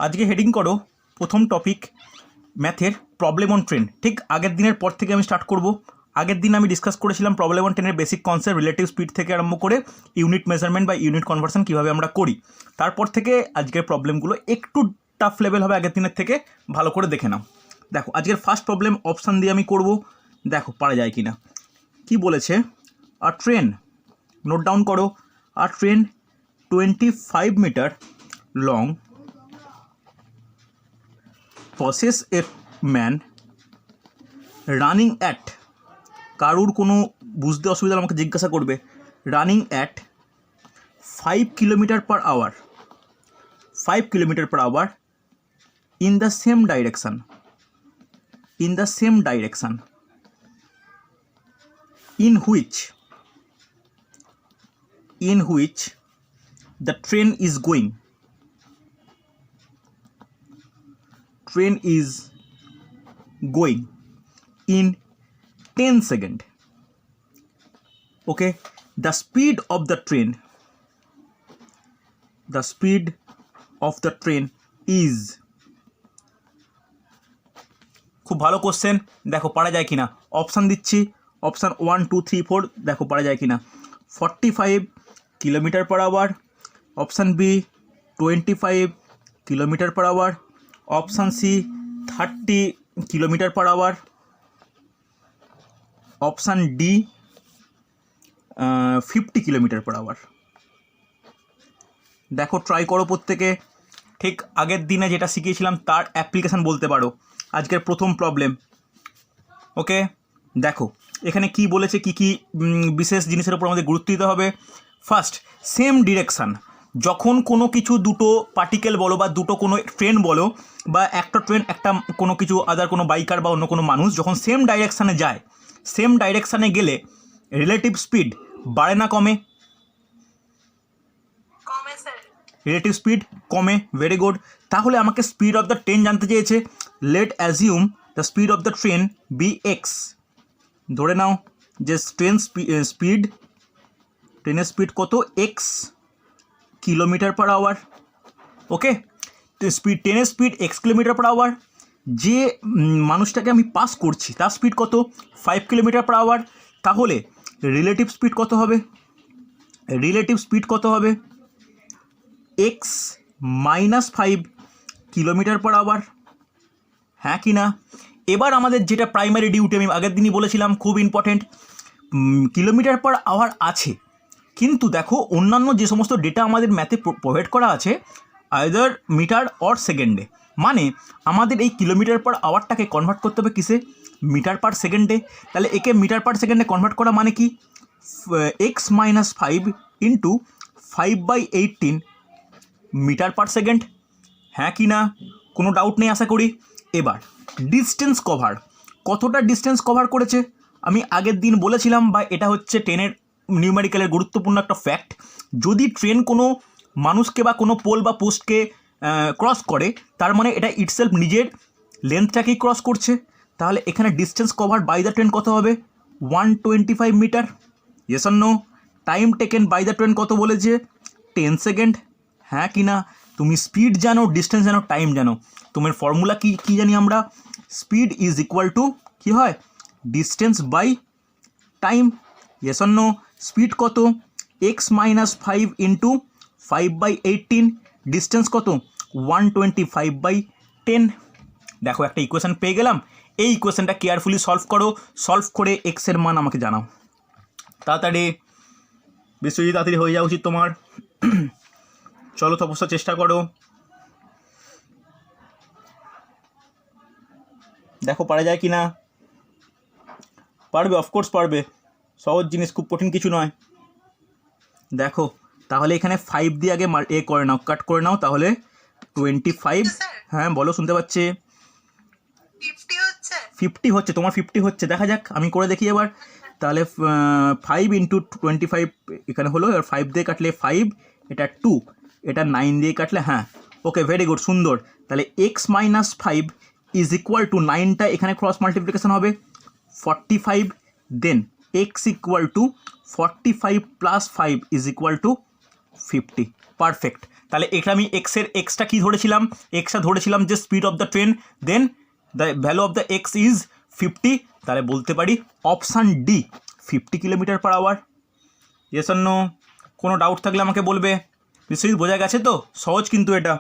আজকে হেডিং করো প্রথম টপিক ম্যাথের প্রবলেম অন ট্রেন। ঠিক আগের দিনের পর থেকে আমি স্টার্ট করব। আগের দিন আমি ডিসকাস করেছিলাম প্রবলেম অন ট্রেনের বেসিক কনসেপ্ট, রিলেটিভ স্পিড থেকে আরম্ভ করে ইউনিট মেজারমেন্ট বা ইউনিট কনভার্সন কীভাবে আমরা করি। তারপর থেকে আজকের প্রবলেমগুলো একটু টাফ লেভেল হবে আগের দিনের থেকে, ভালো করে দেখে নাও। দেখো আজকের ফার্স্ট প্রবলেম অপশান দিয়ে আমি করব, দেখো পারা যায় কি না। কি বলেছে, আর ট্রেন, নোট ডাউন করো, আর train 25 metre long possess a man running at, কারুর কোনো বুঝতে অসুবিধা আমাকে জিজ্ঞাসা করবে, running at 5 kilometre per hour, 5 kilometre per hour in the same direction, in the same direction in which the train is going, train is going in 10 seconds. Okay, the speed of the train, the speed of the train is, খুব ভালো question, দেখো পারা যায় কিনা। Option দিচ্ছি, option 1 2 3 4, দেখো পারা যায় কিনা। 45 kilometre per hour, option B 25 kilometre per hour, option C 30 kilometre per hour, option D 50 kilometre per hour. দেখো ট্রাই করো প্রত্যেকে, ঠিক আগের দিনে যেটা শিখিয়েছিলাম তার অ্যাপ্লিকেশান বলতে পারো আজকের প্রথম প্রবলেম। ওকে, দেখো এখানে কি বলেছে, কি কি বিশেষ জিনিসের উপর আমাদের গুরুত্ব দিতে হবে। First, same direction. যখন কোনো কিছু দুটো পার্টিকেল বলো বা দুটো কোনো ট্রেন বলো বা একটা ট্রেন একটা কোনো কিছু আদার কোনো বাইকার বা অন্য কোনো মানুষ যখন সেম ডাইরেকশানে যায়, সেম ডাইরেকশানে গেলে রিলেটিভ স্পিড বাড়ে না কমে? রিলেটিভ স্পিড কমে, ভেরি গুড। তাহলে আমাকে স্পিড অফ দ্য ট্রেন জানতে চেয়েছে। Let assume the speed of the train be X. ধরে নাও যে ট্রেনের স্পিড কত, X kilometre per hour. Okay, ট্রেনের speed X kilometre per hour. যে মানুষটাকে আমি পাস করছি তার স্পিড কত, 5 কিলোমিটার পার আওয়ার। তাহলে রিলেটিভ স্পিড কত হবে, রিলেটিভ স্পিড কত হবে, এক্স -5 কিলোমিটার পার আওয়ার। হ্যাঁ কি না? এবার আমাদের যেটা প্রাইমারি ডিউটি, আমি আগের দিনই বলেছিলাম খুব ইম্পর্টেন্ট, কিলোমিটার পার আওয়ার আছে, কিন্তু দেখো অন্যান্য যে সমস্ত ডেটা আমাদের ম্যাথে প্রোভাইড করা আছে আইদার মিটার অর সেকেন্ডে, মানে আমাদের এই কিলোমিটার পার আওয়ারটাকে কনভার্ট করতে হবে কিসে, মিটার পার সেকেন্ডে। তাহলে একে মিটার পার সেকেন্ডে কনভার্ট করা মানে কি, X -5 into 5/18 metre per second. হ্যাঁ কি না? কোনো ডাউট নেই আশা করি। এবার ডিস্টেন্স কভার, কতটা ডিস্টেন্স কভার করেছে আমি আগের দিন বলেছিলাম, বা এটা হচ্ছে ট্রেনের নিউমেরিক্যালের গুরুত্বপূর্ণ একটা ফ্যাক্ট। যদি ট্রেন কোনো মানুষকে বা কোনো পোল বা পোস্টকে ক্রস করে, তার মানে এটা ইটসেলফ নিজের লেন্থটাকেই ক্রস করছে। তাহলে এখানে distance cover by the train কত হবে, 125 মিটার। Yes or no? Time taken by the train কত বলেছে, 10 সেকেন্ড। হ্যাঁ কি না? তুমি স্পিড জানো, ডিস্টেন্স জানো, টাইম জানো। তোমার ফর্মুলা কি জানি আমরা, স্পিড ইজ ইকুয়াল টু কী হয়, distance by time. Yes or no? Speed কত, এক্স -5 ইন্টু 5/18, ডিস্টেন্স কত, 125/10। দেখো একটা ইকুয়েশান পেয়ে গেলাম। এই ইকুয়েশানটা কেয়ারফুলি সলভ করো, সলভ করে এক্সের মান আমাকে জানাও তাড়াতাড়ি, বেশি তাড়াতাড়ি হয়ে যাওয়া উচিত তোমার। চলো তো অবশ্য চেষ্টা করো, দেখো পারা যায় কি না। পারবে, অফকোর্স পারবে, সহজ জিনিস, খুব কঠিন কিছু নয়। দেখো তাহলে এখানে 5 দিয়ে আগে করে নাও, কাট করে নাও, তাহলে 25। হ্যাঁ বলো, শুনতে পাচ্ছি। 50 হচ্ছে, তোমার 50 হচ্ছে, দেখা যাক আমি করে দেখি এবার। তাহলে 5 ইন্টু 25 এখানে হলো, এবার 5 দিয়ে কাটলে 5, এটা 2, এটা 9 দিয়ে কাটলে, হ্যাঁ ওকে ভেরি গুড, সুন্দর। তাহলে এক্স -5 ইজ ইকুয়াল টু 9টা এখানে ক্রস মাল্টিপ্লিকেশন হবে 45, then X equal to 45 + 5 is equal to 50। Perfect. তাহলে এটা আমি এক্সটা কী ধরেছিলাম, এক্সটা ধরেছিলাম যে speed of the train, then the value of the X is 50, তাহলে বলতে পারি option D 50 kilometre per hour. Yes or no? কোনো ডাউট থাকলে আমাকে বলবে। বিশ্বজিৎ বোঝা গেছে তো? সহজ কিন্তু এটা।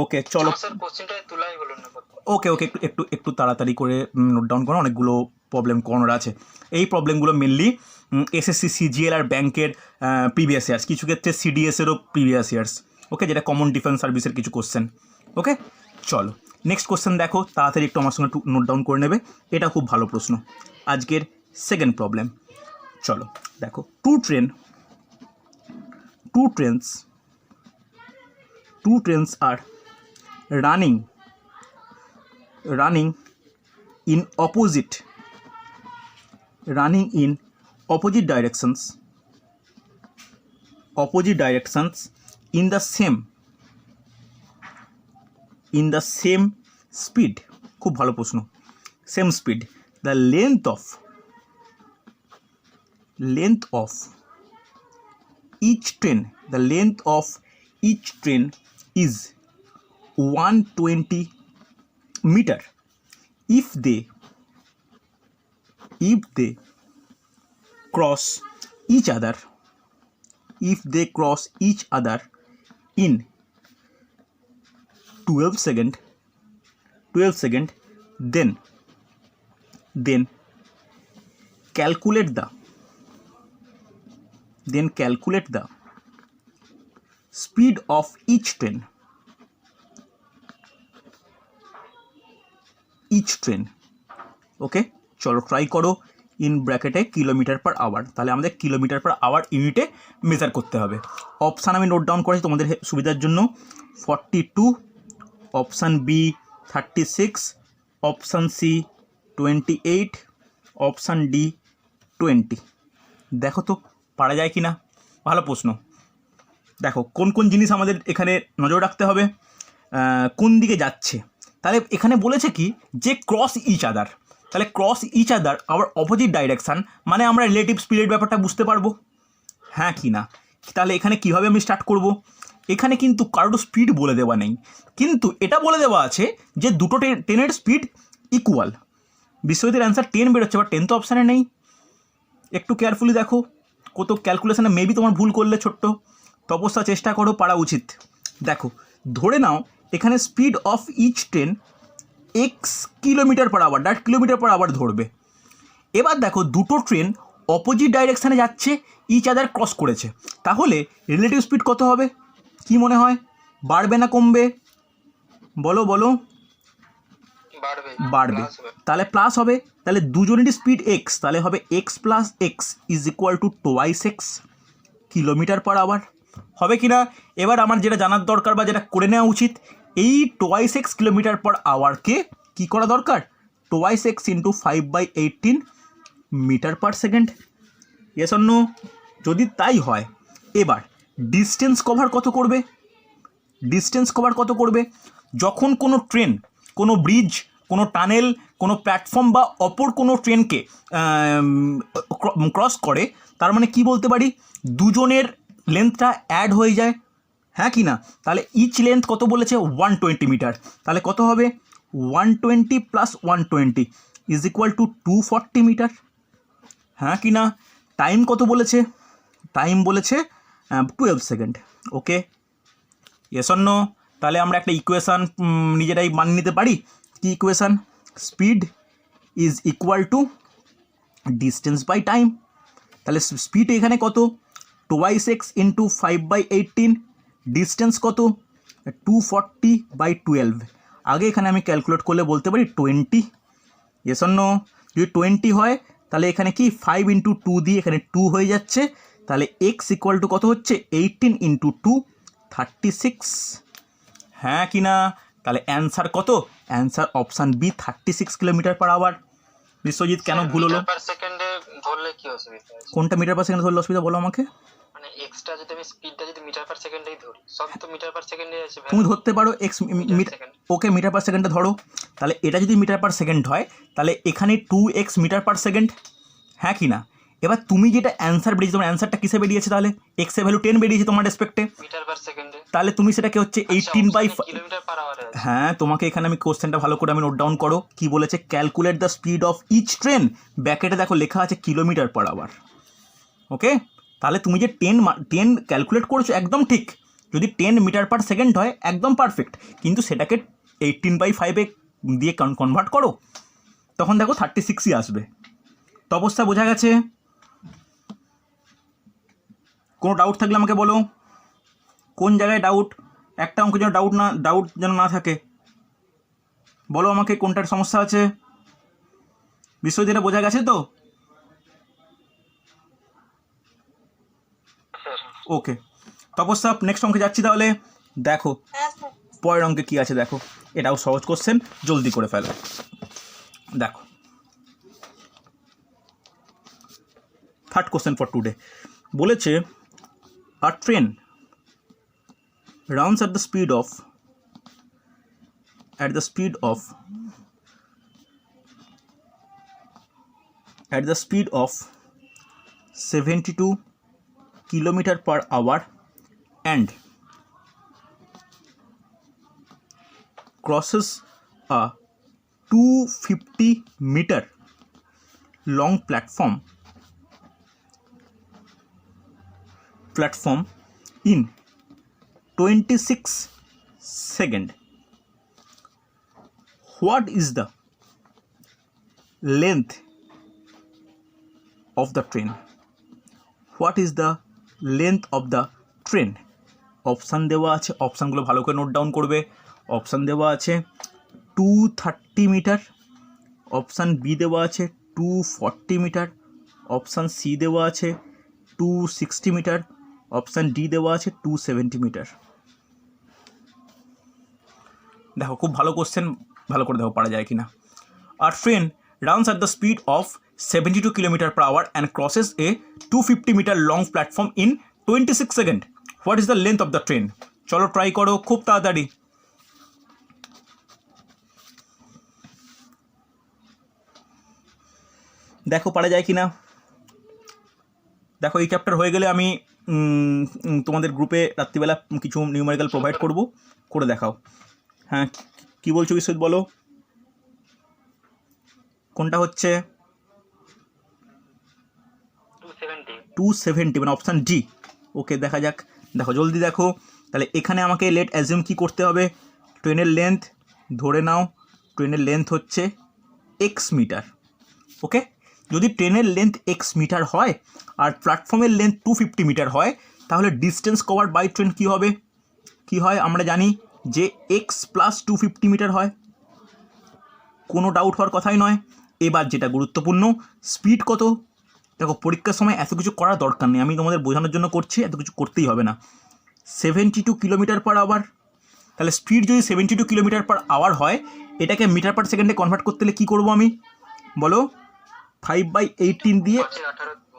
ওকে চলো, ওকে ওকে একটু একটু তাড়াতাড়ি করে নোট ডাউন করো, অনেকগুলো প্রবলেম কর্নার আছে। এই প্রবলেমগুলো মেনলি এসএসসি সিজিএল আর ব্যাংকের প্রিভিয়াস ইয়ার্স, কিছু ক্ষেত্রে সিডিএসেরও প্রিভিয়াস ইয়ার্স। ওকে, যেটা কমন ডিফেন্স সার্ভিসের কিছু কোশ্চেন। ওকে চলো নেক্সট কোশ্চেন দেখো, তাড়াতাড়ি একটু আমার সঙ্গে একটু নোট ডাউন করে নেবে, এটা খুব ভালো প্রশ্ন। আজকের সেকেন্ড প্রবলেম, চলো দেখো, two trains are running in opposite directions in the same speed, খুব ভালো প্রশ্ন, same speed, the length of each train is 120 meter if they cross each other in 12 second, then calculate the speed of each train, ওকে চলো try করো। In ব্র্যাকেটে kilometre per hour, তাহলে আমাদের kilometre per hour ইউনিটে measure করতে হবে। Option আমি note down করেছি তোমাদের সুবিধার জন্য, 42, option B 36, option C 28, option D 20। দেখো তো পারা যায় কি না, ভালো প্রশ্ন। দেখো কোন কোন জিনিস আমাদের এখানে নজর রাখতে হবে, কোন দিকে যাচ্ছে। তাহলে এখানে বলেছে কি যে ক্রস ইচ আদার, তাহলে ক্রস ইচ আদার আবার অপোজিট ডাইরেকশান, মানে আমরা রিলেটিভ স্পিডের ব্যাপারটা বুঝতে পারবো, হ্যাঁ কি না? তাহলে এখানে কিভাবে আমি স্টার্ট করব? এখানে কিন্তু কারোর স্পিড বলে দেওয়া নেই, কিন্তু এটা বলে দেওয়া আছে যে দুটো ট্রেনের স্পিড ইকুয়াল। বিশ্বজিতের অ্যান্সার 10 বেরোচ্ছে, বা 10 তো অপশানে নেই। একটু কেয়ারফুলি দেখো, কত ক্যালকুলেশনে মেবি তোমার ভুল করলে ছোট্ট, তপস্যা চেষ্টা করো, পারা উচিত। দেখো ধরে নাও এখানে speed of each train X kilometre per hour, direct kilometre per hour ধরবে। এবার দেখো দুটো ট্রেন অপোজিট ডাইরেকশানে যাচ্ছে, ইচ আদার ক্রস করেছে, তাহলে রিলেটিভ স্পিড কত হবে কি মনে হয়? বাড়বে না কমবে? বলো বাড়বে, তাহলে প্লাস হবে। তাহলে দুজনেরই স্পিড এক্স, তাহলে হবে X plus X is equal to twice X kilometre per hour, হবে কি না? এবার আমার যেটা জানার দরকার বা যেটা করে নেওয়া উচিত, এই টোয়াইস এক্স কিলোমিটার পার আওয়ারকে কী করা দরকার? Twice X into 5/18 metre per second. Yes or no? যদি তাই হয়, এবার ডিস্টেন্স কভার কত করবে? যখন কোনো ট্রেন, কোনো ব্রিজ, কোনো টানেল, কোনো প্ল্যাটফর্ম বা অপর কোনো ট্রেনকে ক্রস করে, তার মানে কি বলতে পারি? দুজনের লেন্থটা অ্যাড হয়ে যায়, হ্যাঁ কি না? তাহলে ইচ লেন্থ কত বলেছে? 120 মিটার। তাহলে কত হবে? 120 plus 120 is equal to 240 metre, হ্যাঁ কি না? টাইম কত বলেছে? টাইম বলেছে 12 second. Okay, yes or no? তাহলে আমরা একটা ইকুয়েশান নিজেরাই মানিয়ে নিতে পারি। কি equation? Speed is equal to distance by time. তাহলে স্পিড এখানে কত? টোয়াইস এক্স ইন্টু 5/18, ডিস্টেন্স কত? 240/12। আগে এখানে আমি ক্যালকুলেট করলে বলতে পারি 20। Yes or no? যদি 20 হয় তাহলে এখানে কি 5 ইন্টু 2 দিয়ে এখানে 2 হয়ে যাচ্ছে, তাহলে এক্স ইকুয়াল টু কত হচ্ছে? 18 ইন্টু 2 36, হ্যাঁ কি না? তাহলে অ্যান্সার কত? Answer option B 36 kilometre per hour. Biswajit কেন ভুল হলো? কোনটা মিটার পার সেকেন্ডে ধরলে অসুবিধা বলো আমাকে? মানে এক্সট্রা যদি আমি স্পিডটা যদি মিটার পার সেকেন্ডেই ধরি, সব তো মিটার পার সেকেন্ডে আছে, তুমি ধরতে পারো এক্স ওকে মিটার পার সেকেন্ডে ধরো। তাহলে এটা যদি মিটার পার সেকেন্ড হয়, তাহলে এখানে 2x মিটার পার সেকেন্ড, হ্যাঁ কি না? এবার তুমি যেটা অ্যান্সার বেরিয়েছে, তোমার অ্যান্সারটা কিসে বেরিয়েছে তাহলে? এক্সের ভ্যালু 10 বেরিয়েছে তোমার রেসপেক্টে, মিটার পার সেকেন্ডে। তাহলে তুমি সেটাকে হচ্ছে 18/5। কিলোমিটার পার আওয়ারে আছে। হ্যাঁ, তোমাকে এখানে আমি কোশ্চেনটা ভালো করে আমি নোট ডাউন করো, কি বলেছে, calculate the speed of each train, ব্যাকেটে দেখো লেখা আছে কিলোমিটার পার আওয়ার। ওকে, তাহলে তুমি যে 10 ক্যালকুলেট করেছো একদম ঠিক, যদি 10 মিটার পার সেকেন্ড হয় একদম পারফেক্ট, কিন্তু সেটাকে 18/5 দিয়ে কনভার্ট করো, তখন দেখো 36ই আসবে। তো অবস্থা বোঝা গেছে? কোনো ডাউট থাকলে আমাকে বলো, কোন জায়গায় ডাউট, একটা অঙ্ক যেন ডাউট যেন না থাকে, বলো আমাকে কোনটার সমস্যা আছে। বিষয় যেটা বোঝা গেছে তো? ওকে, তপস্যা নেক্সট অঙ্কে যাচ্ছি তাহলে। দেখো পরের অঙ্কে কি আছে দেখো, এটাও সহজ কোশ্চেন, জলদি করে ফেলো। দেখো থার্ড কোশ্চেন ফর টুডে বলেছে, আ train runs at the speed of 72 kilometer per hour and crosses a 250 meter long platform in 26 seconds. What is the length of the train? What is the length of the train? Option দেওয়া আছে, অপশানগুলো ভালো করে note down করবে। Option দেওয়া আছে 230 metre, option B দেওয়া আছে 240 মিটার, অপশান সি দেওয়া আছে 260 মিটার, অপশান ডি দেওয়া আছে 270 মিটার। দেখো খুব ভালো কোশ্চেন, ভালো করে দেখো পারা যায় কি না। আর train runs at the speed of 72 kilometer per hour and crosses a 250 meter long platform in 26 seconds. What is the length of the train? চলো ট্রাই করো খুব তাড়াতাড়ি। দেখো পারা যায় কি না। দেখো এই চ্যাপ্টার হয়ে গেলে আমি তোমাদের গ্রুপে রাত্রিবেলা কিছু নিউমেরিক্যাল প্রোভাইড করব, করে দেখাও। হ্যাঁ কী বলছো বিশ্বজিৎ, বলো কোনটা হচ্ছে? 270 মানে অপশান ডি। ওকে দেখা যাক, দেখো জলদি দেখো। তাহলে এখানে আমাকে লেট অ্যাজিউম কী করতে হবে, ট্রেনের লেন্থ ধরে নাও, ট্রেনের লেন্থ হচ্ছে এক্স মিটার। ওকে, যদি ট্রেনের লেন্থ এক্স মিটার হয় আর প্ল্যাটফর্মের লেন্থ 250 মিটার হয়, তাহলে ডিস্টেন্স কভার বাই ট্রেন কী হবে, কী হয় আমরা জানি যে এক্স প্লাস 250 মিটার হয়, কোনো ডাউট হওয়ার কথাই নয়। এবার যেটা গুরুত্বপূর্ণ, স্পিড কত। দেখো পরীক্ষার সময় এত কিছু করার দরকার নেই, আমি তোমাদের বোঝানোর জন্য করছি, এত কিছু করতেই হবে না। 72 কিলোমিটার পার আওয়ার, তাহলে স্পিড যদি 72 কিলোমিটার পার আওয়ার হয়, এটাকে মিটার পার সেকেন্ডে কনভার্ট করতে হলে কী করবো আমি, বলো 5/18 দিয়ে,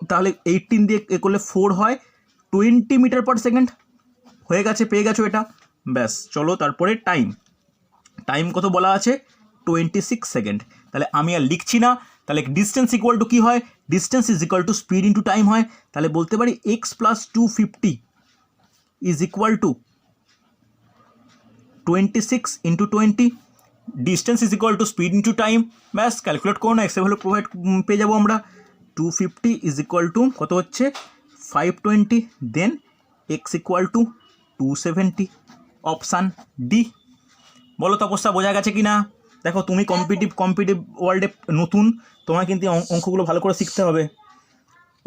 তাহলে 18 দিয়ে এ করলে 4 হয়, 20 মিটার পার সেকেন্ড হয়ে গেছে, পেয়ে গেছো এটা। ব্যাস চলো তারপরে টাইম কত বলা আছে, 26 সেকেন্ড। তাহলে আমি আর লিখছি না, তাহলে ডিস্টেন্স ইকুয়াল টু কী হয়, distance is equal to speed into time হয়। তাহলে বলতে পারি x plus 250 is equal two 26 into 20, distance is equal to speed into time. ব্যাস ক্যালকুলেট করো না, এক্সের ভ্যালু প্রোভাইড পেয়ে যাবো আমরা। 250 ইজ ইকুয়াল টু কত হচ্ছে 520, then X equal to 270, option D. বলো তো অবস্থা বোঝা গেছে কি না। দেখো তুমি কম্পিটিটিভ ওয়ার্ল্ডে নতুন, তোমার কিন্তু অঙ্কগুলো ভালো করে শিখতে হবে।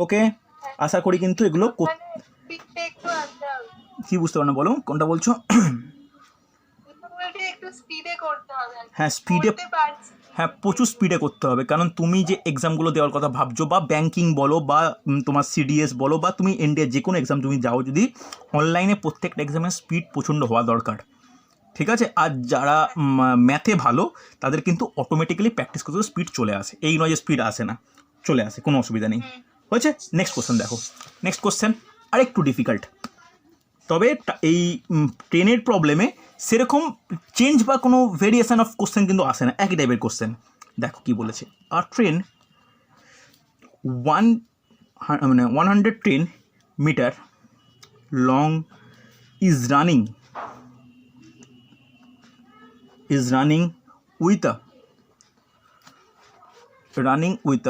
ওকে, আশা করি কিন্তু এগুলো কি বুঝতে পারো না, বলো কোনটা বলছো। হ্যাঁ স্পিডে, হ্যাঁ প্রচুর স্পিডে করতে হবে, কারণ তুমি যে এক্সামগুলো দেওয়ার কথা ভাবছো, বা ব্যাঙ্কিং বলো, বা তোমার সিডিএস বলো, বা তুমি ইন্ডিয়ার যে কোনো এক্সাম তুমি যাও, যদি অনলাইনে প্রত্যেকটা এক্সামের স্পিড প্রচণ্ড হওয়া দরকার, ঠিক আছে। আর যারা ম্যাথে ভালো তাদের কিন্তু অটোমেটিক্যালি প্র্যাকটিস করতে স্পিড চলে আসে, এই নয় যে স্পিড আসে না, চলে আসে, কোনো অসুবিধা নেই। হয়েছে, নেক্সট কোশ্চেন দেখো। নেক্সট কোশ্চেন আরেকটু ডিফিকাল্ট, তবে এই ট্রেনের প্রবলেমে সেরকম চেঞ্জ বা কোনো ভেরিয়েশন অফ কোশ্চেন কিন্তু আসে না, একই টাইপের কোশ্চেন। দেখো কি বলেছে, আর ট্রেন মানে 110 metre long is running with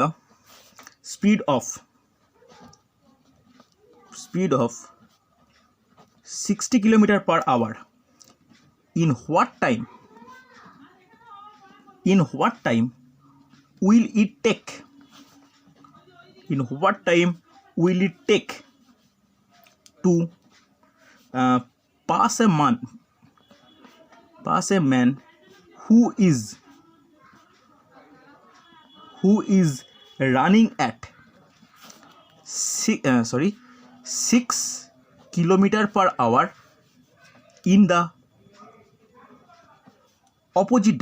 a speed of 60 kilometer per hour. In what time will it take to pass a man who is running at 6 kilometer per hour in the opposite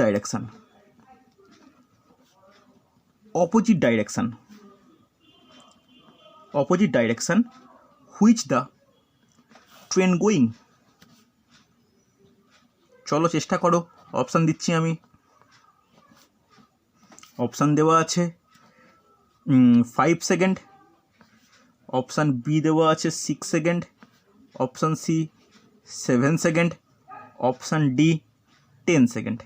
direction, which the train going. চলো চেষ্টা করো। Option দিচ্ছি আমি। Option দেওয়া আছে 5 second, option B দেওয়া আছে 6 second, option C 7 second, option D 10 second.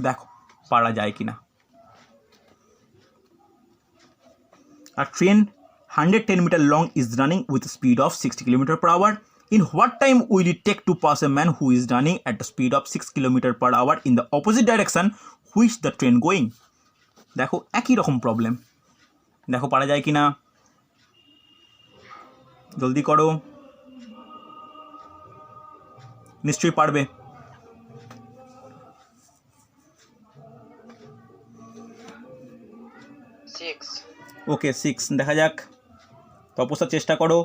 দেখো পারা যায় কি না। A train 110 meter long is running with a speed of 60 km per hour. In what time will it take to pass a man who is running at the speed of 6 km per hour in the opposite direction which the train going? দেখো একই রকম problem. দেখো পারা যায় কি না, জলদি করো, নিশ্চয়ই পারবে। ওকে 6, দেখা যাক। তপস্যার চেষ্টা করো,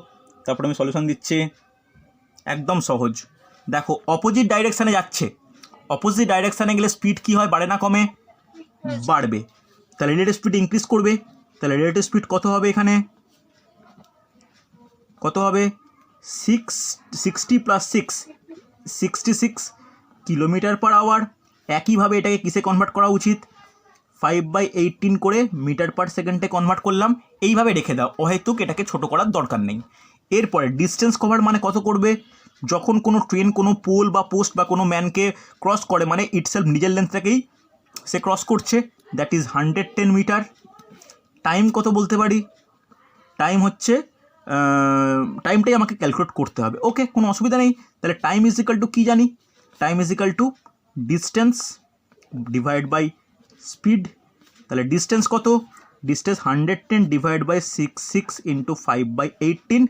তারপর আমি সলিউশন দিচ্ছি। একদম সহজ। দেখো অপোজিট ডাইরেকশানে যাচ্ছে, অপোজিট ডাইরেকশানে গেলে স্পিড কী হয়, বাড়ে না কমে? বাড়বে। তাহলে রিলেটিভ স্পিড ইনক্রিজ করবে। তাহলে রিলেটিভ স্পিড কত হবে এখানে? কত হবে? 60 + 6 66 কিলোমিটার পার আওয়ার। একইভাবে এটাকে কিসে কনভার্ট করা উচিত? 5/18 করে মিটার পার সেকেন্ডে কনভার্ট করলাম। এইভাবে রেখে দাও, অহেতুক এটাকে ছোট করার দরকার নেই। এরপরে ডিস্টেন্স কভার মানে কত করবে? যখন কোনো ট্রেন কোনো পোল বা পোস্ট বা কোনো ম্যানকে ক্রস করে, মানে ইটসেলফ নিজের লেন্থটাকেই সে ক্রস করছে, দ্যাট ইজ 110 মিটার। টাইম কত বলতে পারি? টাইম হচ্ছে টাইমটাই আমাকে ক্যালকুলেট করতে হবে। ওকে, কোনো অসুবিধা নেই। তাহলে টাইম ইজ ইকাল টু কী জানি? Time is equal to distance divide by speed. তাহলে ডিস্টেন্স কত? Distance 110 divide by 6 into 5/18।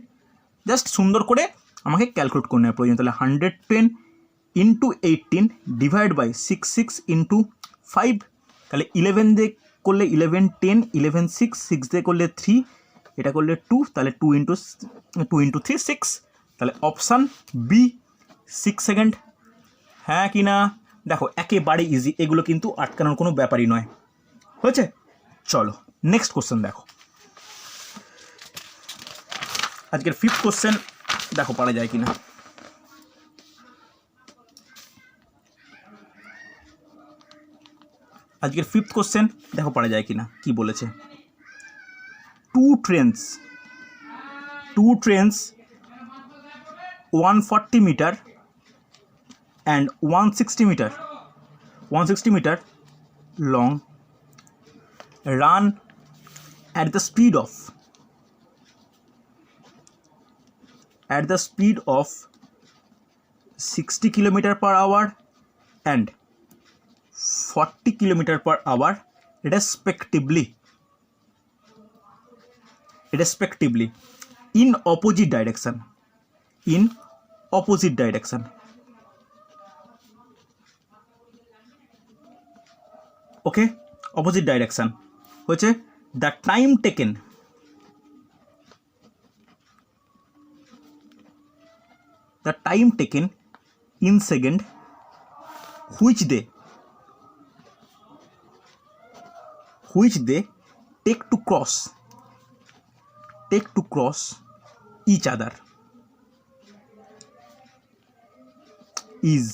Just সুন্দর করে আমাকে ক্যালকুলেট করে নেওয়ার প্রয়োজন। তাহলে 110 ইন্টু 18 ডিভাইড বাই 6 ইন্টু 5। তাহলে 11 দিয়ে করলে 11 10, 11 6 দিয়ে করলে 3, এটা করলে 2, তাহলে 2 ইন্টু 3 6। তাহলে অপশান বি 6 সেকেন্ড। হ্যাঁ কি না? দেখো একেবারে ইজি, এগুলো কিন্তু আটকানোর কোনো ব্যাপারই নয়। হয়েছে? চলো নেক্সট কোশ্চেন দেখো। আজকের 5th কোশ্চেন দেখো পারা যায় কি না। আজকের 5th কোশ্চেন দেখো পারা যায় কি না। কি বলেছে? two trains 140 meter and 160 meter long run at the speed of 60 km per hour and 40 km per hour respectively in opposite direction. Okay, opposite direction হচ্ছে the time taken in second which they take to cross each other is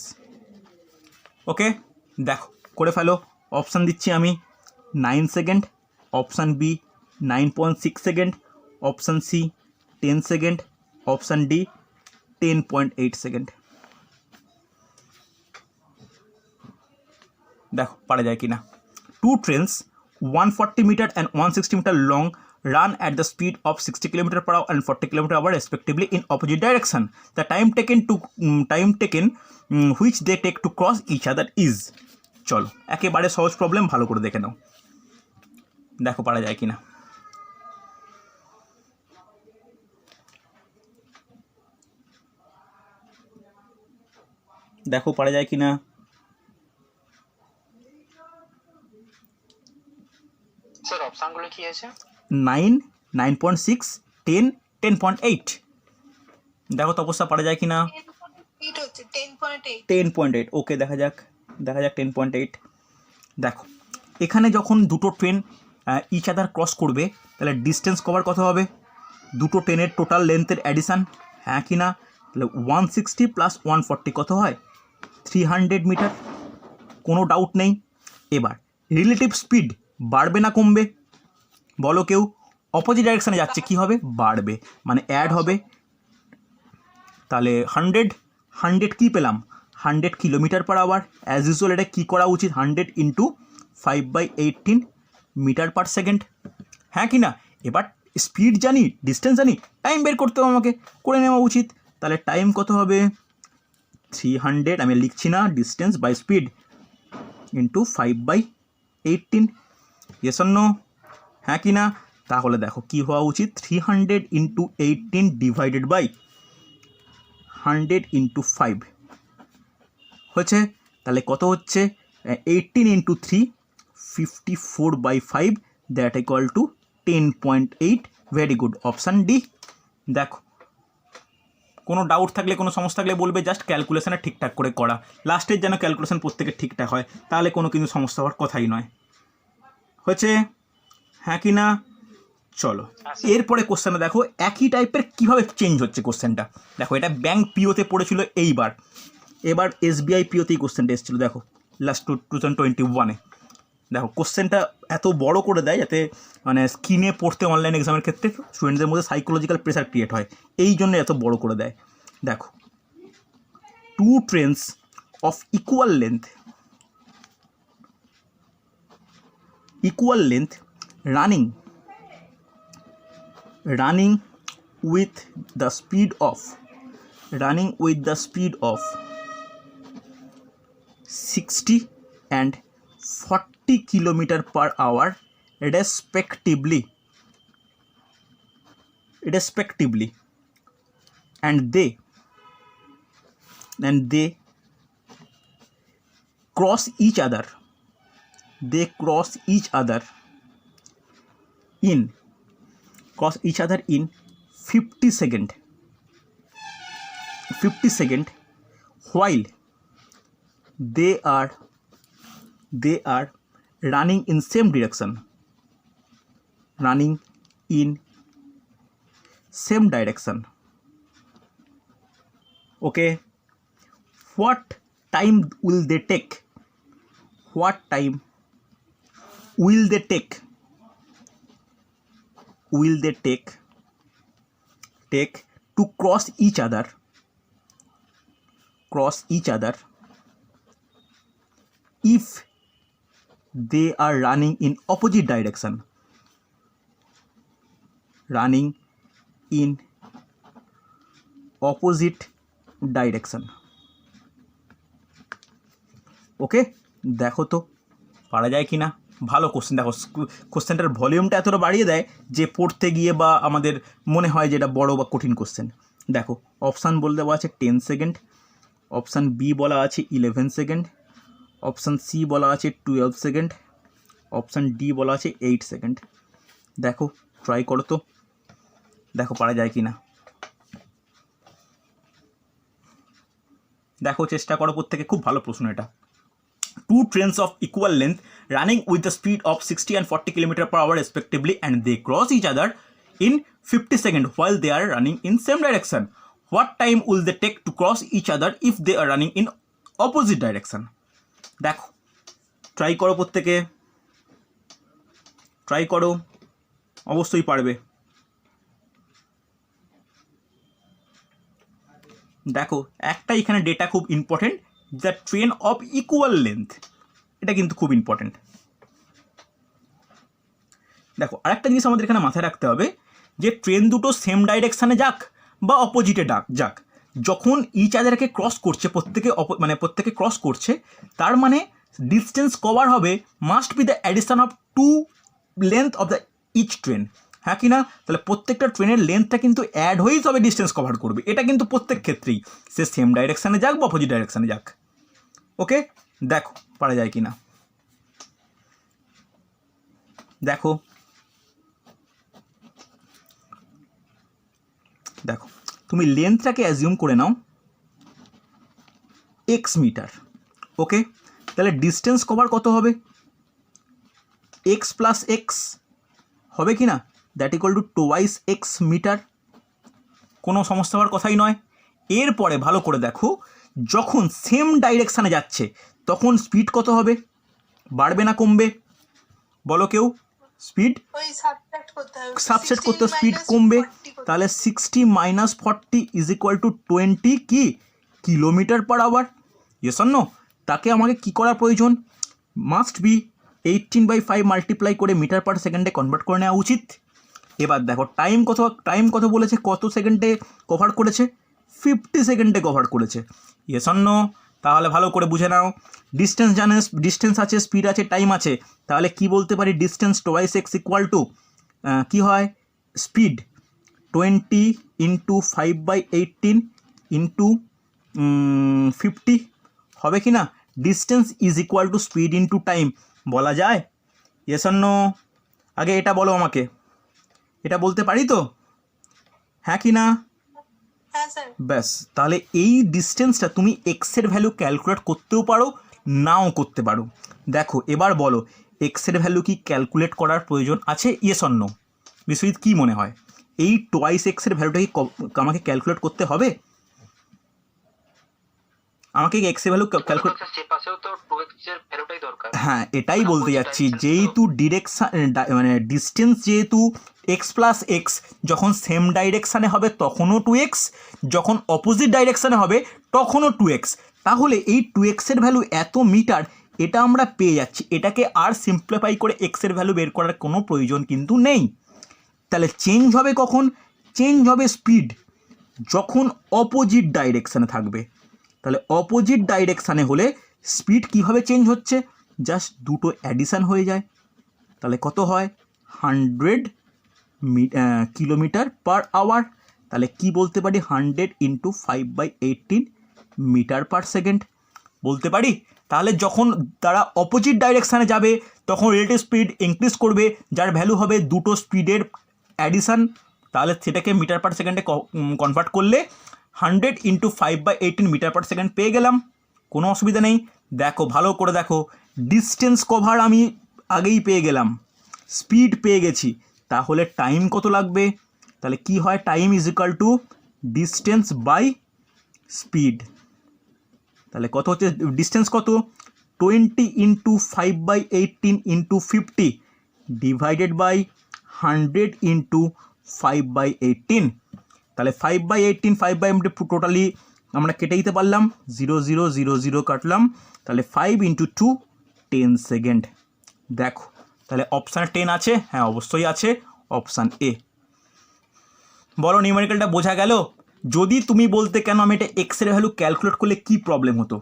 ওকে। দেখো করে ফেলো। Option দিচ্ছি আমি 9 second, option B 9.6 second, option C 10 second, option D 10.8 second. দেখো পারা যায় কি না। Two trains 140 meter and 160 meter long run at the speed of 60 km per hour and 40 km per hour respectively in opposite direction. The time taken which they take to cross each other is, চলো একেবারে সহজ problem, ভালো করে দেখে নাও, দেখো পারা যায় কি না। দেখো পারা যায় কি না। স্যার অপশনগুলো কি আছে? 9, 9.6, 10, 10.8। দেখো তপস্যা পারা যায় কি না। 10.8, ওকে দেখা যাক 10.8। দেখো এখানে যখন দুটো ট্রেন ইচ আদার ক্রস করবে তাহলে ডিস্টেন্স কভার কত হবে, দুটো ট্রেনের টোটাল লেন্থের অ্যাডিশান, হ্যাঁ কি না। তাহলে 160 + 140 কত হয়, 300 মিটার, কোনো ডাউট নেই। এবার রিলেটিভ স্পিড বাড়বে না কমবে বলো কেউ, অপোজিট ডাইরেকশানে যাচ্ছে কি হবে, বাড়বে, মানে অ্যাড হবে। তাহলে 100 কী পেলাম, 100 kilometre per hour. As usual এটা কী করা উচিত, 100 × 5/18 মিটার পার সেকেন্ড, হ্যাঁ কি না। এবার স্পিড জানি, ডিস্টেন্স জানি, টাইম বের করতে হবে, আমাকে করে নেওয়া উচিত। তাহলে টাইম কত হবে, 300, আমি লিখছি না, distance by speed × 5/18, yes or no, হ্যাঁ কি না। তাহলে দেখো কি হওয়া উচিত, 300 × 18 ডিভাইডেড বাই 100 × 5 হয়েছে। তাহলে কত হচ্ছে, 18 × 3, 54/5, that equal two 10.8। Very good, option D. দেখো কোনো ডাউট থাকলে, কোনো সমস্যা থাকলে বলবে, জাস্ট ক্যালকুলেশানে ঠিকঠাক করে করা, লাস্টের যেন ক্যালকুলেশান প্রত্যেকের ঠিকঠাক হয়, তাহলে কোনো কিন্তু সমস্যা হওয়ার কথাই নয়। হয়েছে, হ্যাঁ কি না। চলো এরপরে কোশ্চেনটা দেখো, একই টাইপের কীভাবে চেঞ্জ হচ্ছে কোশ্চেনটা। দেখো এটা ব্যাঙ্ক পিওতে পড়েছিল এবার SBI পিওতেই কোশ্চেনটা এসেছিলো। দেখো লাস্ট 2021-এ দেখো কোশ্চেনটা এত বড় করে দেয় যাতে মানে স্ক্রিনে পড়তে অনলাইন এক্সামের ক্ষেত্রে স্টুডেন্টদের মধ্যে সাইকোলজিক্যাল প্রেশার ক্রিয়েট হয়, এই জন্য এত বড় করে দেয়। দেখো 2 trains of equal length running with the speed of 60 and 40 km per hour respectively, and they cross each other in 50 second while they are running in same direction, okay. What time will they take to cross each other if they are running in opposite direction, ওকে। দেখো তো পারা যায় কি না, ভালো question. দেখো কোশ্চেনটার ভলিউমটা এতটা বাড়িয়ে দেয় যে পড়তে গিয়ে বা আমাদের মনে হয় যে এটা বড় বা কঠিন কোশ্চেন। দেখো অপশান বলে দেওয়া আছে 10 সেকেন্ড, অপশান বি বলা আছে 11 সেকেন্ড, অপশান সি বলা আছে 12 সেকেন্ড, অপশান ডি বলা আছে 8 সেকেন্ড। দেখো ট্রাই করো তো, দেখো পারা যায় কি না। দেখো চেষ্টা করো প্রত্যেকে, খুব ভালো প্রশ্ন এটা। 2 trains of equal length running with the speed of 60 and 40 km per hour respectively, and they cross each other in 50 seconds while they are running in same direction. What time will they take to cross each other if they are running in opposite direction? দেখো try করো প্রত্যেকে, try করো। অবশ্যই পারবে। দেখো একটা এখানে data খুব important, the train of equal length, এটা কিন্তু খুব ইম্পর্টেন্ট। দেখো আরেকটা জিনিস আমাদের এখানে মাথায় রাখতে হবে যে ট্রেন দুটো সেম ডাইরেকশানে যাক বা অপোজিটে যাক, যখন ইচ আদারকে ক্রস করছে, প্রত্যেকে ক্রস করছে, তার মানে ডিস্টেন্স কভার হবে must be the addition of two length of the each train, হ্যাঁ কি না? তাহলে প্রত্যেকটা ট্রেনের লেন্থটা কিন্তু অ্যাড হয়েই তবে ডিস্টেন্স কভার করবে, এটা কিন্তু প্রত্যেক ক্ষেত্রেই, সে সেম ডাইরেকশানে যাক বা অপোজিট ডাইরেকশানে যাক। ওকে, দেখো পারা যায় কি না। দেখো দেখো তুমি লেন্থটাকে অ্যাজিউম করে নাও এক্স মিটার। ওকে, তাহলে ডিস্টেন্স কভার কত হবে? এক্স প্লাস এক্স হবে কি না, that equal to twice x metre. কোনো সমস্যা হওয়ার কথাই নয়। এরপরে ভালো করে দেখো, যখন সেম ডাইরেকশানে যাচ্ছে তখন স্পিড কত হবে? বাড়বে না কমবে? বলো কেউ। স্পিড সাবসেট করতে স্পিড কমবে, তাহলে 60 মাইনাস 40 ইজ ইকুয়াল টু 20 কি kilometre per hour. Yes or no? তাকে আমাকে কি করার প্রয়োজন? মাস্ট বি 18/5 মাল্টিপ্লাই করে মিটার পার সেকেন্ডে কনভার্ট করে নেওয়া উচিত। এবার দেখো টাইম কত বলেছে, কত সেকেন্ডে কভার করেছে? 50 সেকেন্ডে কভার করেছে। Yes or no? তাহলে ভালো করে বুঝে নাও, ডিস্টেন্স আছে, স্পিড আছে, টাইম আছে, তাহলে কি বলতে পারি? Distance twice X equal to কী হয়? স্পিড 20 ইন্টু 5/18 ইন্টু 50 হবে কি না? Distance is equal to speed into time, বলা যায়? Yes or no? আগে এটা বলো আমাকে, এটা বলতে পারি তো, হ্যাঁ কি না? ব্যাস, তাহলে এই ডিস্টেন্সটা তুমি এক্সের ভ্যালু ক্যালকুলেট করতেও পারো, নাও করতে পারো। দেখো এবার বলো, এক্সের ভ্যালু কি ক্যালকুলেট করার প্রয়োজন আছে? Yes or no? বিশ্বজিৎ কী মনে হয়, এই টোয়াইস এক্সের ভ্যালুটা কি আমাকে ক্যালকুলেট করতে হবে? আমাকে এক্স এর ভ্যালু ক্যালকুলেট, হ্যাঁ এটাই বলতে যাচ্ছি, যেহেতু ডিস্টেন্স যেহেতু এক্স প্লাস এক্স, যখন সেম ডাইরেকশানে হবে তখনও 2x, যখন অপোজিট ডাইরেকশানে হবে তখনও 2x, তাহলে এই 2xের ভ্যালু এত মিটার, এটা আমরা পেয়ে যাচ্ছি। এটাকে আর সিম্পলিফাই করে এক্সের ভ্যালু বের করার কোনো প্রয়োজন কিন্তু নেই। তাহলে চেঞ্জ হবে কখন? চেঞ্জ হবে স্পিড যখন অপোজিট ডাইরেকশানে থাকবে। তাহলে অপোজিট ডাইরেকশানে হলে স্পিড কীভাবে চেঞ্জ হচ্ছে? জাস্ট দুটো অ্যাডিশান হয়ে যায়, তাহলে কত হয়? 100 কিলোমিটার পার আওয়ার। তাহলে কি বলতে পারি? 100 ইন্টু 5/18 মিটার পার সেকেন্ড বলতে পারি। তাহলে যখন তারা অপোজিট ডাইরেকশানে যাবে তখন রিলেটিভ স্পিড ইনক্রিজ করবে, যার ভ্যালু হবে দুটো স্পিডের অ্যাডিশান, তাহলে সেটাকে মিটার পার সেকেন্ডে কনভার্ট করলে 100 ইন্টু 5/18 মিটার পার সেকেন্ড পেয়ে গেলাম, কোনো অসুবিধা নেই। দেখো ভালো করে দেখো, ডিস্টেন্স কভার আমি আগেই পেয়ে গেলাম, স্পিড পেয়ে গেছি, তাহলে টাইম কত লাগবে? তাহলে কি হয়? Time is equal to distance by speed. তাহলে কত হচ্ছে ডিস্টেন্স? কত? 20 into 5/18 into 50 divided by 100 into 5/18। তাহলে 5/18 টোটালি আমরা কেটে দিতে পারলাম, 0 0 0 0 কাটলাম, তাহলে 5 ইন্টু 2 10 সেকেন্ড। দেখো তাহলে অপশান 10 আছে? হ্যাঁ অবশ্যই আছে, অপশান এ। বলো নিউমেরিক্যালটা বোঝা গেল? যদি তুমি বলতে কেন আমি এটা এক্সের ভ্যালু ক্যালকুলেট করলে কি প্রবলেম হতো,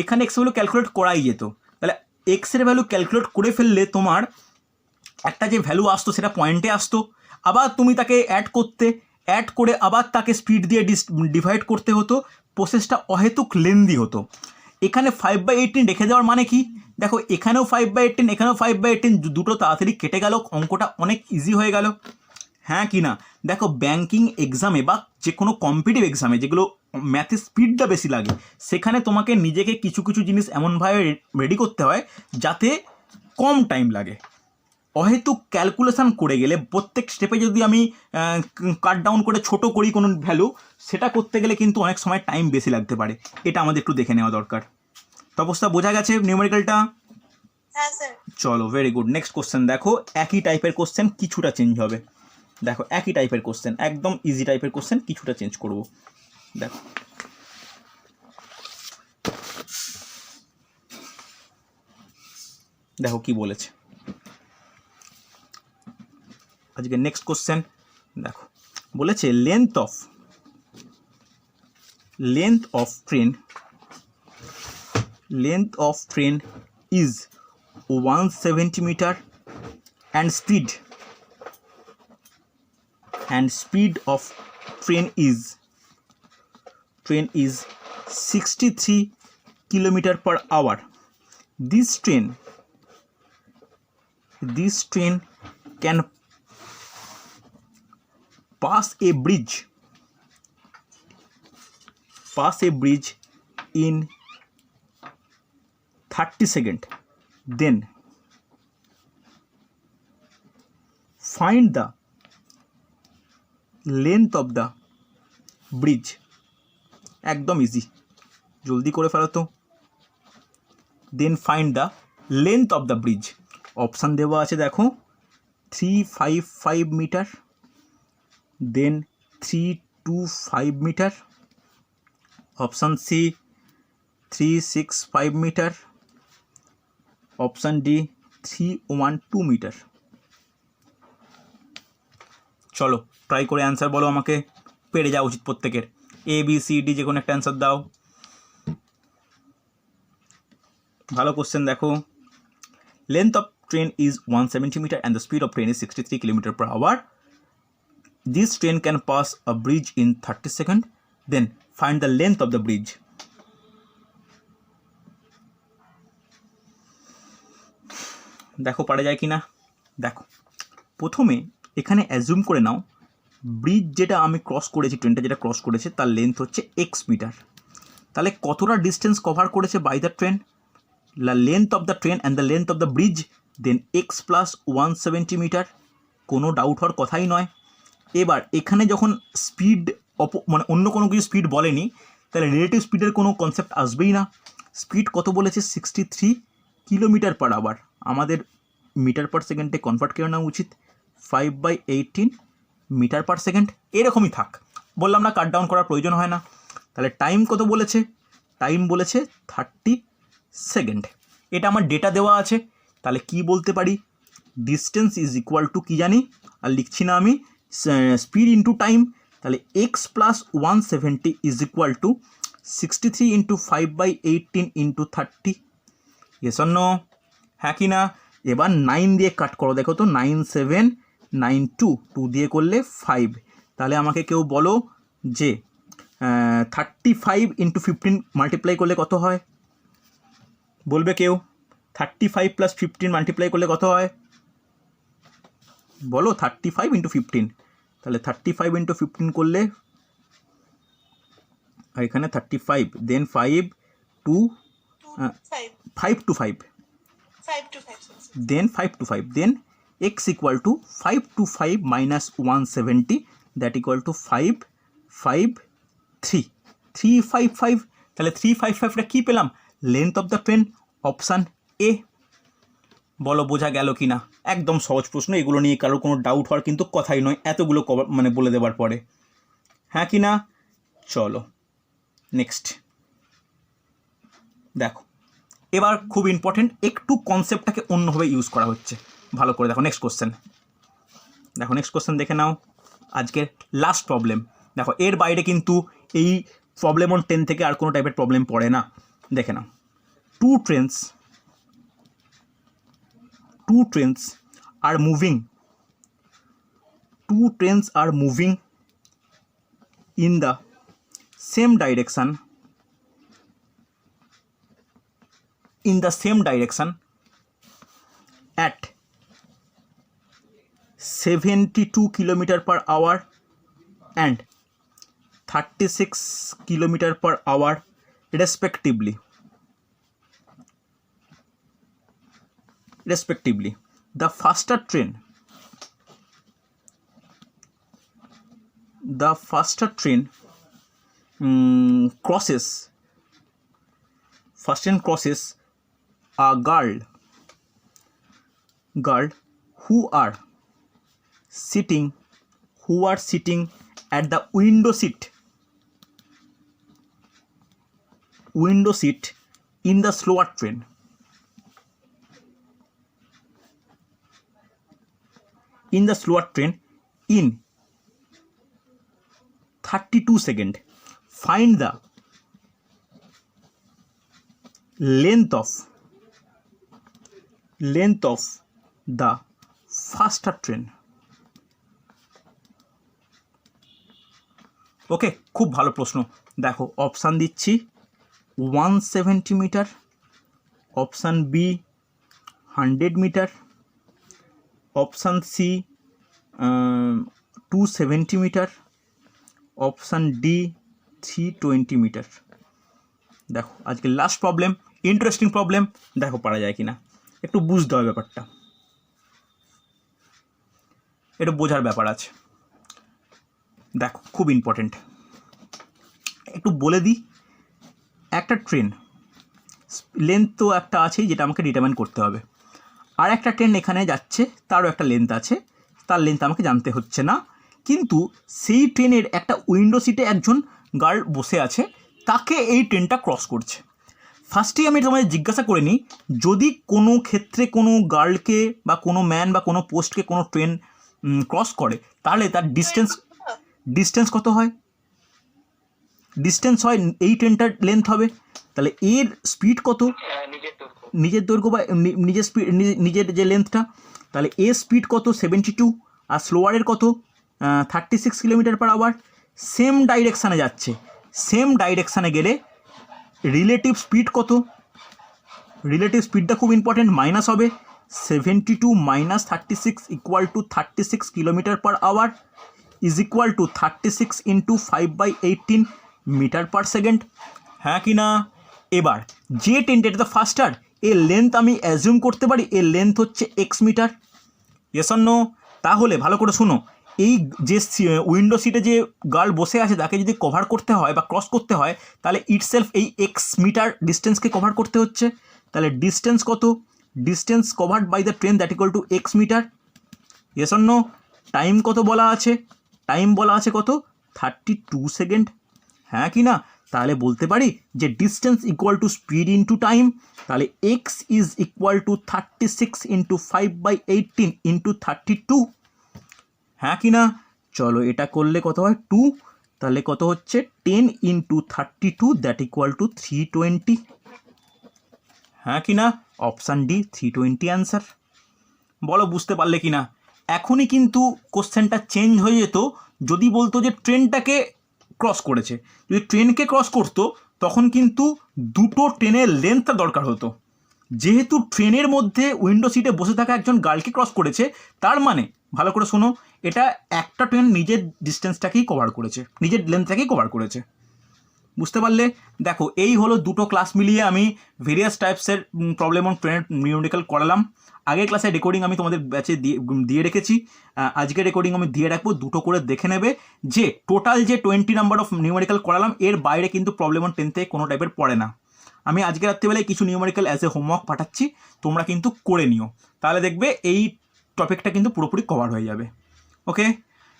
এখানে এক্স ভ্যালু ক্যালকুলেট করাই যেত। তাহলে এক্সের ভ্যালু ক্যালকুলেট করে ফেললে তোমার একটা যে ভ্যালু আসতো সেটা পয়েন্টে আসতো, আবার তুমি তাকে অ্যাড করে আবার তাকে স্পিড দিয়ে ডিভাইড করতে হতো, প্রসেসটা অহেতুক লেন্দি হতো। এখানে 5/18 রেখে দেওয়ার মানে কি? দেখো এখানেও 5/18, এখানেও 5/18, দুটো তাড়াতাড়ি কেটে গেল, অঙ্কটা অনেক ইজি হয়ে গেল, হ্যাঁ কি না? দেখো ব্যাঙ্কিং এক্সামে বা যে কোনো কম্পিটিটিভ এক্সামে যেগুলো ম্যাথে স্পিডটা বেশি লাগে, সেখানে তোমাকে নিজেকে কিছু কিছু জিনিস এমনভাবে রেডি করতে হয় যাতে কম টাইম লাগে। অহেতুক ক্যালকুলেশান করে গেলে প্রত্যেক স্টেপে যদি আমি কাট ডাউন করে ছোট করি কোনো ভ্যালু, সেটা করতে গেলে কিন্তু অনেক সময় টাইম বেশি লাগতে পারে। এটা আমাদের একটু দেখে নেওয়া দরকার। তো অবস্থা বোঝা গেছে নিউমেরিক্যালটা? হ্যাঁ স্যার। চলো ভেরি গুড। নেক্সট কোশ্চেন দেখো, একই টাইপের কোশ্চেন কিছুটা চেঞ্জ হবে। দেখো একই টাইপের কোশ্চেন, একদম ইজি টাইপের কোশ্চেন, কিছুটা চেঞ্জ করব। দেখো দেখো কি বলেছে আজকে। নেক্সট কোশ্চেন দেখো, বলেছে length of train is 170 meter and speed of train is 63 kilometer per hour. This train can pass a bridge in 30 seconds. Then find the length of the bridge. একদম easy, জলদি করে ফেলো তো। Then find the length of the bridge. Option দেওয়া আছে দেখো, 355 metre, then 325 metre, option C 365 metre, option D 312 metre. চলো try করে অ্যান্সার বলো আমাকে, পেরে যাওয়া উচিত প্রত্যেকের। এ বি সি ডি যে কোনো একটা অ্যান্সার দাও। ভালো কোশ্চেন দেখো, length of train is 170 metre and the speed of train is 63 kilometre per hour. This train can pass a bridge in 30 second. Then find the length of the bridge. দেখো পারা যায় কি না। দেখো প্রথমে এখানে অ্যাজিউম করে নাও ব্রিজ যেটা আমি ক্রস করেছি, ট্রেনটা যেটা ক্রস করেছে তার লেন্থ হচ্ছে এক্স মিটার। তাহলে কতটা ডিস্টেন্স কভার করেছে by the train? Length of the train and the length of the bridge, then x plus 170 metre, কোনো ডাউট হওয়ার কথাই নয়। এবার এখানে যখন স্পিড মানে অন্য কোনো কিছু স্পিড বলেনি, তাহলে রিলেটিভ স্পিডের কোনো কনসেপ্ট আসবেই না। স্পিড কত বলেছে? 63 কিলোমিটার পার আওয়ার। আমাদের মিটার পার সেকেন্ডে কনভার্ট করে নেওয়া উচিত, 5/18 মিটার পার সেকেন্ড। এরকমই থাক, বললাম না কাট ডাউন করার প্রয়োজন হয় না। তাহলে টাইম কত বলেছে? টাইম বলেছে 30 সেকেন্ড। এটা আমার ডেটা দেওয়া আছে। তাহলে কি বলতে পারি? ডিস্টেন্স ইজ ইকুয়াল টু, কী জানি আর লিখছি না আমি, স্পিড ইন্টু টাইম। তাহলে x plus 170 is equal to 63 into 5/18 into 30। Yes or no? হ্যাঁ কি না? এবার 9 দিয়ে কাট করো, দেখো তো 9 7 9 2, 2 দিয়ে করলে 5। তাহলে আমাকে কেউ বলো যে 35 ইন্টু 15 মাল্টিপ্লাই করলে কত হয়? বলবে কেউ? 35 প্লাস 15 মাল্টিপ্লাই করলে কত হয়? বলো 35 ইন্টু 15। তাহলে 35 ইন্টু 15 করলে, আর এখানে 35, দেন 5 to 5, then 5 to 5, then x equal to 5 to 5 minus 170, that equal to 5 5 3 355। তাহলে 355টা কী পেলাম? Length of the train, option A. বলো বোঝা গেল কি না? একদম সহজ প্রশ্ন, এগুলো নিয়ে কারোর কোনো ডাউট হওয়ার কিন্তু কথাই নয় এতগুলো মানে বলে দেওয়ার পরে। হ্যাঁ কি না? চলো নেক্সট দেখো, এবার খুব ইম্পর্টেন্ট, একটু কনসেপ্টটাকে অন্যভাবে ইউজ করা হচ্ছে, ভালো করে দেখো। নেক্সট কোশ্চেন দেখো, নেক্সট কোশ্চেন দেখে নাও, আজকের লাস্ট প্রবলেম। দেখো এর বাইরে কিন্তু এই প্রবলেম অন 10 থেকে আর কোনো টাইপের প্রবলেম পড়ে না। দেখে নাও, two trains are moving in the same direction at 72 kilometer per hour and 36 kilometer per hour respectively. The faster train crosses a girl girl who are sitting at the window seat in the slower train. In 32 seconds, find the length of the faster train. ওকে, খুব ভালো প্রশ্ন। দেখো option দিচ্ছি 170 metre, option B 100 metre, option C 270 metre, option D 320 metre. দেখো আজকে last problem, interesting problem, দেখো পারা যায় কি না। একটু বুঝতে হবে ব্যাপারটা, এটা বোঝার ব্যাপার আছে। দেখো খুব ইম্পর্টেন্ট, একটু বলে দিই। একটা ট্রেন লেন্থ তো একটা আছেই, যেটা আমাকে ডিটারমাইন করতে হবে। আর একটা ট্রেন এখানে যাচ্ছে, তারও একটা লেন্থ আছে, তার লেন্থ আমাকে জানতে হচ্ছে না। কিন্তু সেই ট্রেনের একটা উইন্ডো সিটে একজন গার্ল বসে আছে, তাকে এই ট্রেনটা ক্রস করছে। ফার্স্টেই আমি তোমাদের জিজ্ঞাসা করে নিই, যদি কোনো ক্ষেত্রে কোনো গার্লকে বা কোনো ম্যান বা কোনো পোস্টকে কোনো ট্রেন ক্রস করে, তাহলে তার ডিস্টেন্স কত হয়? ডিস্টেন্স হয়, এই ট্রেনটার লেন্থ হবে। তাহলে এর স্পিড কত? নিজের দৈর্ঘ্য বা নিজের যে লেন্থটা, তাহলে এর স্পিড কত? 72। আর স্লোয়ারের কত? 36 কিলোমিটার পার আওয়ার। সেম ডাইরেকশানে যাচ্ছে, সেম ডাইরেকশানে গেলে রিলেটিভ স্পিড কত? রিলেটিভ স্পিডটা খুব ইম্পর্টেন্ট, মাইনাস হবে। 72 minus 36 equal to 36 kilometre per hour is equal to 36 into 5/18 metre per second. হ্যাঁ কি না? এবার যে ট্রেনটা, এটা তো ফাস্টার, এর লেন্থ আমি অ্যাজিউম করতে পারি এর লেন্থ হচ্ছে x metre. Yes or no? তাহলে ভালো করে শোনো, এই যে উইন্ডো সিটে যে গার্ল বসে আছে, তাকে যদি কভার করতে হয় বা ক্রস করতে হয়, তাহলে ইটসেলফ এই এক্স মিটার ডিস্টেন্সকে কভার করতে হচ্ছে। তাহলে ডিস্টেন্স কত? Distance covered by the train that equal to x metre. Yes or no? Time কত বলা আছে? টাইম বলা আছে কত? 32 সেকেন্ড। হ্যাঁ কি না? তাহলে বলতে পারি যে distance equal to speed into time. তাহলে X is equal to 36 into 5/18 into 32। হ্যাঁ কি না? চলো এটা করলে কত হয়? 2। তাহলে কত হচ্ছে? 10 ইন্টু 32 দ্যাট ইকুয়াল টু 320। হ্যাঁ কি না? Option D 320 answer. বলো বুঝতে পারলে কি না? এখনই কিন্তু কোশ্চেনটা চেঞ্জ হয়ে যেত যদি বলতো যে ট্রেনটাকে ক্রস করেছে। যদি ট্রেনকে ক্রস করতো তখন কিন্তু দুটো ট্রেনের লেন্থটা দরকার হতো। যেহেতু ট্রেনের মধ্যে উইন্ডো সিটে বসে থাকা একজন গার্লকে ক্রস করেছে, তার মানে ভালো করে শোনো, এটা একটা ট্রেন নিজের ডিস্টেন্সটাকেই কভার করেছে, নিজের লেন্থটাকেই কভার করেছে। বুঝতে পারলে? দেখো এই হলো দুটো ক্লাস মিলিয়ে আমি ভেরিয়াস টাইপসের প্রবলেম অন ট্রেনের নিউমেরিক্যাল করালাম। আগের ক্লাসের রেকর্ডিং আমি তোমাদের ব্যাচে দিয়ে রেখেছি, আজকের রেকর্ডিং আমি দিয়ে রাখবো। দুটো করে দেখে নেবে যে টোটাল যে 20 নাম্বার অফ নিউমেরিক্যাল করালাম, এর বাইরে কিন্তু প্রবলেম অন 10 থেকে কোনো টাইপের পড়ে না। আমি আজকে রাত্রিবেলায় কিছু নিউমেরিক্যাল অ্যাজ এ হোমওয়ার্ক পাঠাচ্ছি, তোমরা কিন্তু করে নিও, তাহলে দেখবে এই টপিকটা কিন্তু পুরোপুরি কভার হয়ে যাবে। ওকে,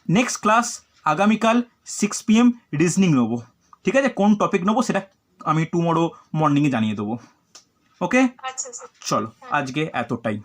নেক্সট ক্লাস আগামীকাল 6 PM রিজনিং নেবো। ঠিক আছে, কোন টপিক নেবো সেটা আমি টুমরো মর্নিংয়ে জানিয়ে দেবো। ওকে, চলো আজকে এতটাই।